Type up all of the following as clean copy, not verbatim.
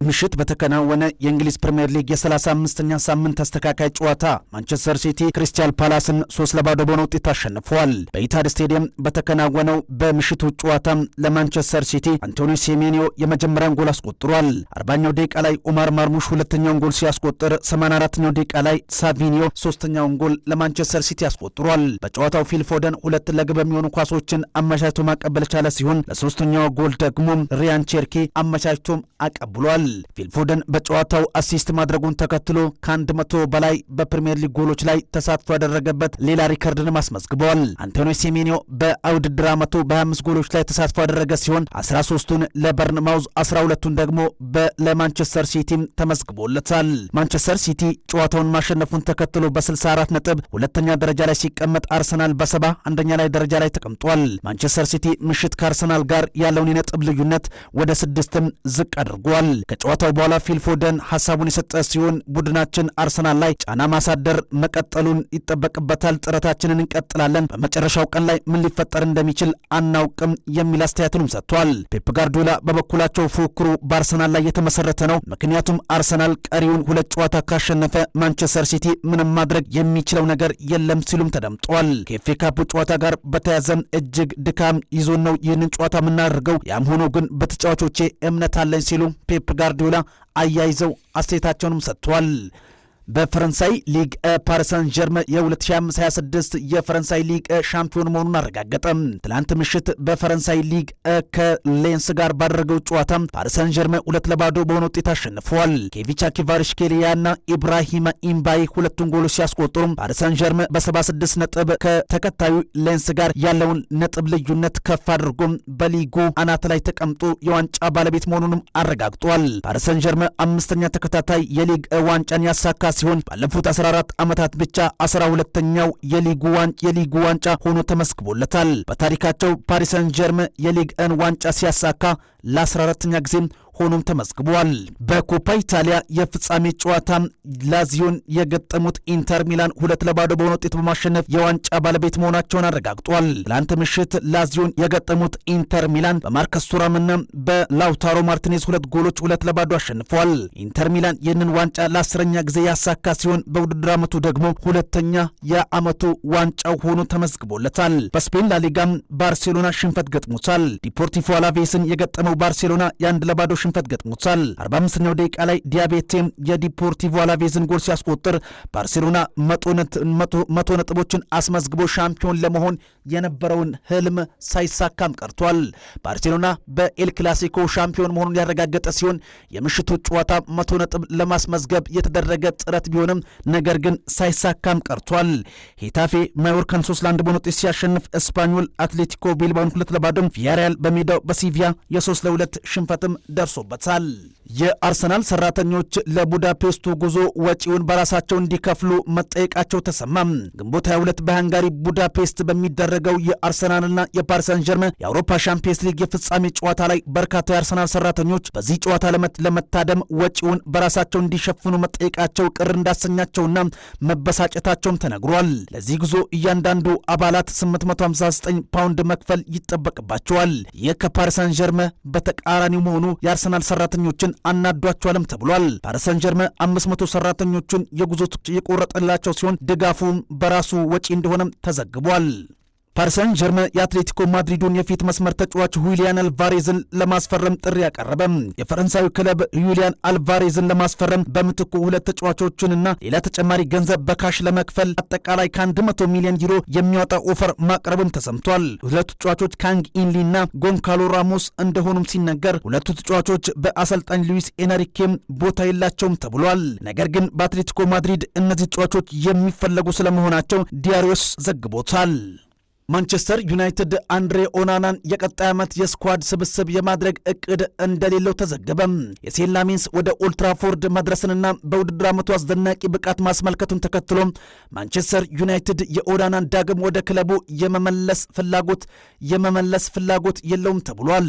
ምሽት በተከናወነ የእንግሊዝ ፕሪሚየር ሊግ የ35ኛ ሳምንት ተስተካካይ ጨዋታ ማንቸስተር ሲቲ ክሪስታል ፓላስን 3-0 በሆነ ውጤት አሸንፏል። በኢታድ ስቴዲየም በተከናወነው በምሽቱ ጨዋታ ለማንቸስተር ሲቲ አንቶኒዮ ሴሜንዮ የመጀመሪያውን ጎል አስቆጥሯል። 40ኛው ደቂቃ ላይ ኦማር ማርሙሽ ሁለተኛውን ጎል ሲያስቆጥር 84ኛው ደቂቃ ላይ ሳቪኒዮ ሶስተኛውን ጎል ለማንቸስተር ሲቲ አስቆጥሯል። በጨዋታው ፊል ፎደን ሁለት ለግብ የሚሆኑ ኳሶችን አመቻችቶ ማቀበል ቻለ ሲሆን ለሶስተኛው ጎል ደግሞ ሪያን ቼርኪ አመቻችቶ አቀብሏል። ፊል ፎደን በጨዋታው አሲስት ማድረጉን ተከትሎ ከ100 በላይ በፕሪሚየር ሊግ ጎሎች ላይ ተሳትፎ ያደረገበት ሌላ ሪከርድን አስመዝግቧል። አንቶኒዮ ሴሜንዮ በውድድር ዓመቱ በ25 ጎሎች ላይ ተሳትፎ ያደረገ ሲሆን 13ቱን ለበርንማውዝ 12ቱን ደግሞ ለማንቸስተር ሲቲ ተመዝግቦለታል። ማንቸስተር ሲቲ ጨዋታውን ማሸነፉን ተከትሎ በ64 ነጥብ ሁለተኛ ደረጃ ላይ ሲቀመጥ አርሰናል በ70 አንደኛ ላይ ደረጃ ላይ ተቀምጧል። ማንቸስተር ሲቲ ምሽት ከአርሰናል ጋር ያለውን የነጥብ ልዩነት ወደ 6 ዝቅ አድርጓል። ከጨዋታው በኋላ ፊል ፎደን ሐሳቡን የሰጠ ሲሆን ቡድናችን አርሰናል ላይ ጫና ማሳደር መቀጠሉን ይጠበቅበታል፣ ጥረታችንን እንቀጥላለን፣ በመጨረሻው ቀን ላይ ምን ሊፈጠር እንደሚችል አናውቅም የሚል አስተያየቱንም ሰጥቷል። ፔፕ ጋርዲዮላ በበኩላቸው ፉክክሩ በአርሰናል ላይ የተመሰረተ ነው፣ ምክንያቱም አርሰናል ቀሪውን 2 ጨዋታ ካሸነፈ ማንቸስተር ሲቲ ምንም ማድረግ የሚችለው ነገር የለም ሲሉም ተደምጧል። ከኤፍኤ ካፕ ጨዋታ ጋር በተያያዘ እጅግ ድካም ይዞን ነው ይህንን ጨዋታ የምናደርገው፣ ያም ሆኖ ግን በተጫዋቾቼ እምነት አለኝ ሲሉ ፔፕ ጋርዲዮላ አያይዘው አስተያየታቸውንም ሰጥቷል። በፈረንሳይ ሊግ ፓሪስ ሰን ዠርመን የ2025-26 የፈረንሳይ ሊግ ሻምፒዮን መሆኑን አረጋገጠ። ትላንት ምሽት በፈረንሳይ ሊግ ከሌንስ ጋር ባደረገው ጨዋታ ፓሪስ ሰን ዠርመን 2-0 በሆነ ውጤት አሸንፏል። ኬቪቻ ኪቫርሽኬሊያና ኢብራሂማ ኢምባይ ሁለቱን ጎሎች ሲያስቆጥሩ ፓሪስ ሰን ዠርመን በ76 ነጥብ ከተከታዩ ሌንስ ጋር ያለውን ነጥብ ልዩነት ከፍ አድርጎ በሊጉ አናት ላይ ተቀምጦ የዋንጫ ባለቤት መሆኑንም አረጋግጧል። ፓሪስ ሰን ዠርመን 5ኛ ተከታታይ የሊግ ዋንጫን ያሳካ ሲሆን ባለፉት 14 ዓመታት ብቻ 12ኛው የሊጉ ዋንጫ ሆኖ ተመስግቦለታል። በታሪካቸው ፓሪስ ሰን ዠርመን የሊግን ዋንጫ ሲያሳካ ለ14ኛ ጊዜ ሆኖም ተመዝግቧል። በኮፓ ኢታሊያ የፍጻሜ ጨዋታ ላዚዮን የገጠሙት ኢንተር ሚላን 2-0 በሆነ ውጤት በማሸነፍ የዋንጫ ባለቤት መሆናቸውን አረጋግጧል። ትላንት ምሽት ላዚዮን የገጠሙት ኢንተር ሚላን በማርከስ ቱራምና በላውታሮ ማርቲኔዝ 2 ጎሎች 2-0 አሸንፈዋል። ኢንተር ሚላን ይህንን ዋንጫ ለ10ኛ ጊዜ ያሳካ ሲሆን በውድድር ዓመቱ ደግሞ ሁለተኛ የዓመቱ ዋንጫው ሆኖ ተመዝግቦለታል። በስፔን ላሊጋም ባርሴሎና ሽንፈት ገጥሞታል። ዲፖርቲቮ አላቬስን የገጠመው ባርሴሎና የ1-0 ሽንፈት ገጥሞታል። 45ኛው ደቂቃ ላይ ዲያቤቴ የዲፖርቲቮ አላቬዝን ጎል ሲያስቆጥር ባርሴሎና 100 ነጥቦችን አስመዝግቦ ሻምፒዮን ለመሆን የነበረውን ህልም ሳይሳካም ቀርቷል። ባርሴሎና በኤል ክላሲኮ ሻምፒዮን መሆኑን ያረጋገጠ ሲሆን የምሽቱ ጨዋታ 100 ነጥብ ለማስመዝገብ የተደረገ ጥረት ቢሆንም ነገር ግን ሳይሳካም ቀርቷል። ሄታፌ ማዮርካን 3-1 በሆነ ውጤት ሲያሸንፍ እስፓኞል አትሌቲኮ ቢልባውን 2-0፣ ቪያሪያል በሜዳው በሲቪያ የ3-2 ሽንፈትም ደርሶበታል። የአርሰናል ሰራተኞች ለቡዳፔስቱ ጉዞ ወጪውን በራሳቸው እንዲከፍሉ መጠየቃቸው ተሰማም። ግንቦት 22 በሃንጋሪ ቡዳፔስት በሚደረገው የአርሰናልና የፓሪስ ሰን ዠርመን የአውሮፓ ሻምፒየንስ ሊግ የፍጻሜ ጨዋታ ላይ በርካታ የአርሰናል ሰራተኞች በዚህ ጨዋታ ለመታደም ወጪውን በራሳቸው እንዲሸፍኑ መጠየቃቸው ቅር እንዳሰኛቸውና መበሳጨታቸውም ተነግሯል። ለዚህ ጉዞ እያንዳንዱ አባላት 859 ፓውንድ መክፈል ይጠበቅባቸዋል። ይህ ከፓሪስ ሰን ዠርመን በተቃራኒው መሆኑ የአርሰናል ሰራተኞችን አናዷቸዋልም ተብሏል። ፓሪስ ሰን ዠርመን 500 ሰራተኞችን የጉዞ የቆረጠላቸው ሲሆን ድጋፉም በራሱ ወጪ እንደሆነም ተዘግቧል። ፓሪስ ሰን ዠርመን የአትሌቲኮ ማድሪዱን የፊት መስመር ተጫዋች ሁሊያን አልቫሬዝን ለማስፈረም ጥሪ ያቀረበ። የፈረንሳዩ ክለብ ሁሊያን አልቫሬዝን ለማስፈረም በምትኩ 2 ተጫዋቾችንና ሌላ ተጨማሪ ገንዘብ በካሽ ለመክፈል አጠቃላይ ከ100 ሚሊዮን ዩሮ የሚያወጣ ኦፈር ማቅረብም ተሰምቷል። 2 ተጫዋቾች ካንግ ኢንሊና ጎንካሎ ራሞስ እንደሆኑም ሲነገር 2 ተጫዋቾች በአሰልጣኝ ሉዊስ ኤንሪኬም ቦታ የላቸውም ተብሏል። ነገር ግን በአትሌቲኮ ማድሪድ እነዚህ ተጫዋቾች የሚፈለጉ ስለመሆናቸው ዲያሪዮስ ዘግቦታል። ማንቸስተር ዩናይትድ አንድሬ ኦናናን የቀጣይ ዓመት የስኳድ ስብስብ የማድረግ እቅድ እንደሌለው ተዘገበ። የሴንት ላሜንስ ወደ ኦልትራፎርድ መድረስንና በውድድር ዓመቱ አስደናቂ ብቃት ማስመልከቱን ተከትሎ ማንቸስተር ዩናይትድ የኦናናን ዳግም ወደ ክለቡ የመመለስ ፍላጎት የለውም ተብሏል።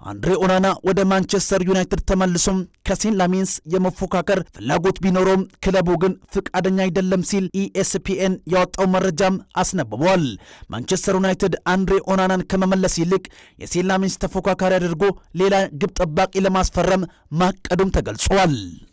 አንድሬ ኦናና ወደ ማንቸስተር ዩናይትድ ተመልሶም ከሴንት ላሜንስ የመፎካከር ፍላጎት ቢኖረውም ክለቡ ግን ፍቃደኛ አይደለም ሲል ኢኤስፒኤን ያወጣው መረጃም አስነብቧል። ማንቸስተር ማንቸስተር ዩናይትድ አንድሬ ኦናናን ከመመለስ ይልቅ የሴላሜንስ ተፎካካሪ አድርጎ ሌላ ግብ ጠባቂ ለማስፈረም ማቀዱም ተገልጿል።